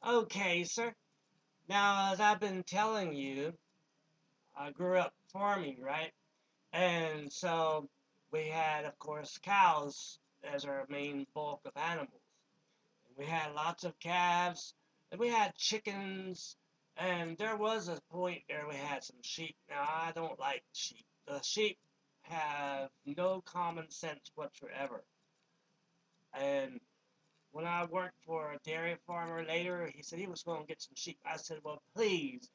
Okay, sir. Now, as I've been telling you, I grew up farming, right? And so we had, of course, cows as our main bulk of animals. We had lots of calves, and we had chickens, and there was a point where we had some sheep. Now, I don't like sheep. The sheep have no common sense whatsoever. And when I worked for a dairy farmer later, he said he was going to get some sheep. I said, well, please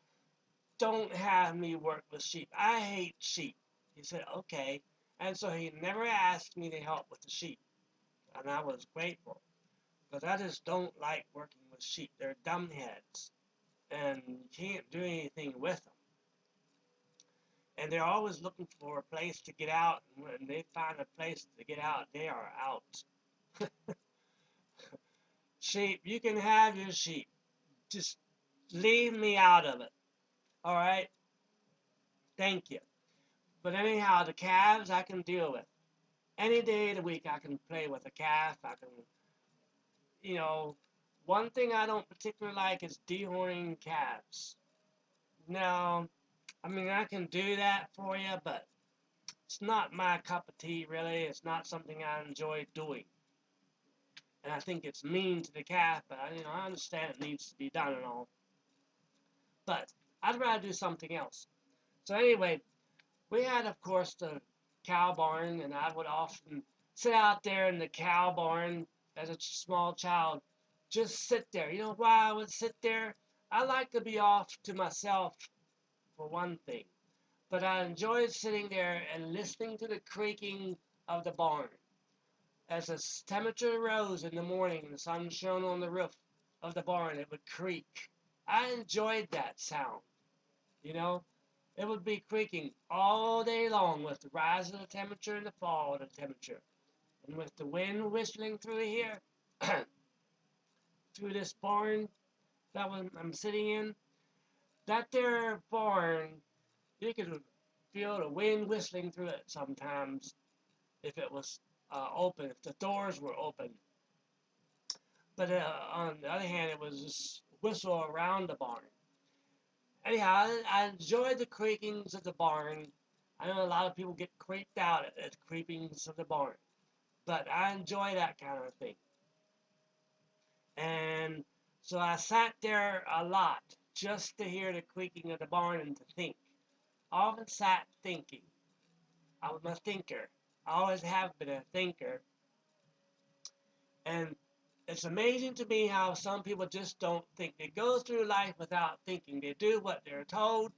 don't have me work with sheep. I hate sheep. He said, okay. And so he never asked me to help with the sheep. And I was grateful because I just don't like working with sheep. They're dumbheads and you can't do anything with them. And they're always looking for a place to get out. And when they find a place to get out, they are out. Sheep, you can have your sheep. Just leave me out of it. All right? Thank you. But anyhow, the calves I can deal with. Any day of the week I can play with a calf. I can, you know, one thing I don't particularly like is dehorning calves. Now, I mean, I can do that for you, but it's not my cup of tea, really. It's not something I enjoy doing. And I think it's mean to the calf, but I understand it needs to be done and all. But I'd rather do something else. So anyway, we had, of course, the cow barn, and I would often sit out there in the cow barn as a small child, just sit there. You know why I would sit there? I like to be off to myself, for one thing, but I enjoyed sitting there and listening to the creaking of the barn. As the temperature rose in the morning and the sun shone on the roof of the barn, it would creak. I enjoyed that sound, you know. It would be creaking all day long with the rise of the temperature and the fall of the temperature. And with the wind whistling through here, through this barn that I'm sitting in, that there barn, you could feel the wind whistling through it sometimes if it was open, if the doors were open. But on the other hand, it was just whistle around the barn. Anyhow, I enjoyed the creakings of the barn. I know a lot of people get creeped out at the creakings of the barn, but I enjoy that kind of thing. And so I sat there a lot just to hear the creaking of the barn and to think. I often sat thinking. I was a thinker. I always have been a thinker. And it's amazing to me how some people just don't think. They go through life without thinking. They do what they're told.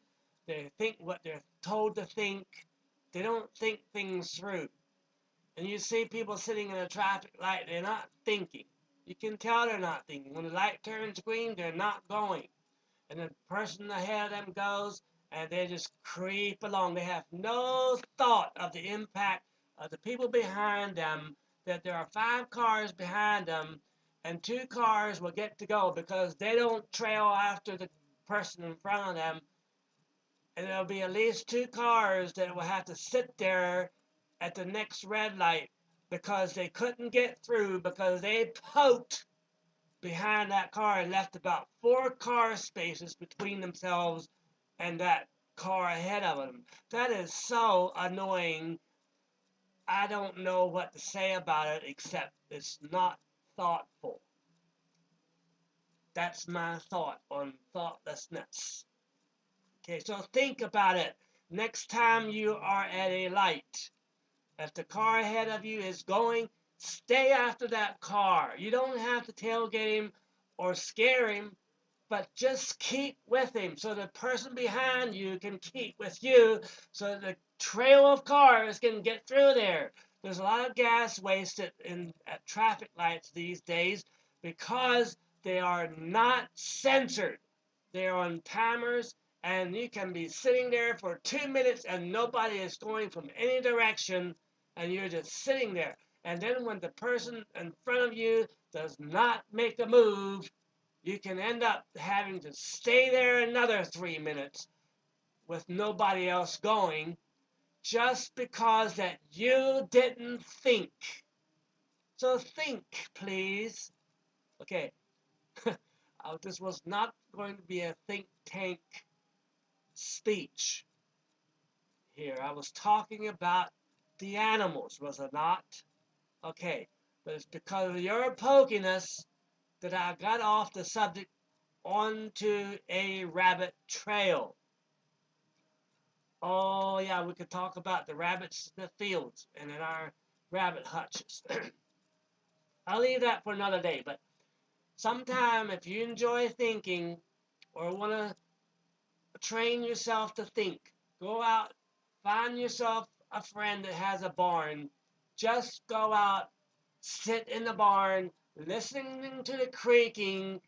They think what they're told to think. They don't think things through. And you see people sitting in a traffic light, they're not thinking. You can tell they're not thinking. When the light turns green, they're not going. And the person ahead of them goes, and they just creep along. They have no thought of the impact of the people behind them, that there are 5 cars behind them, and 2 cars will get to go because they don't trail after the person in front of them. And there'll be at least 2 cars that will have to sit there at the next red light because they couldn't get through because they poked behind that car and left about 4 car spaces between themselves and that car ahead of them. That is so annoying. I don't know what to say about it except it's not thoughtful. That's my thought on thoughtlessness. Okay, so think about it. Next time you are at a light, if the car ahead of you is going, stay after that car. You don't have to tailgate him or scare him, but just keep with him so the person behind you can keep with you so the trail of cars can get through there. There's a lot of gas wasted at traffic lights these days because they are not censored. They're on timers, and you can be sitting there for 2 minutes and nobody is going from any direction, and you're just sitting there. And then when the person in front of you does not make a move, you can end up having to stay there another 3 minutes with nobody else going just because that you didn't think. So think, please. Okay, This was not going to be a think tank speech here. I was talking about the animals, was it not? Okay, but it's because of your pokiness that I got off the subject onto a rabbit trail. Oh, yeah, we could talk about the rabbits in the fields and in our rabbit hutches. I'll leave that for another day, but sometime if you enjoy thinking or want to train yourself to think, go out, find yourself a friend that has a barn. Just go out, sit in the barn, listening to the creaking,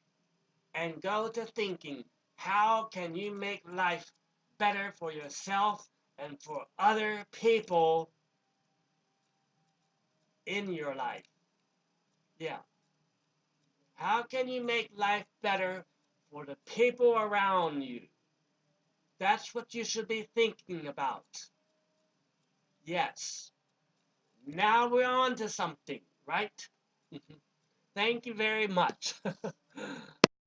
and go to thinking. How can you make life better for yourself and for other people in your life? Yeah. How can you make life better for the people around you? That's what you should be thinking about. Yes. Now we're on to something, right? Thank you very much.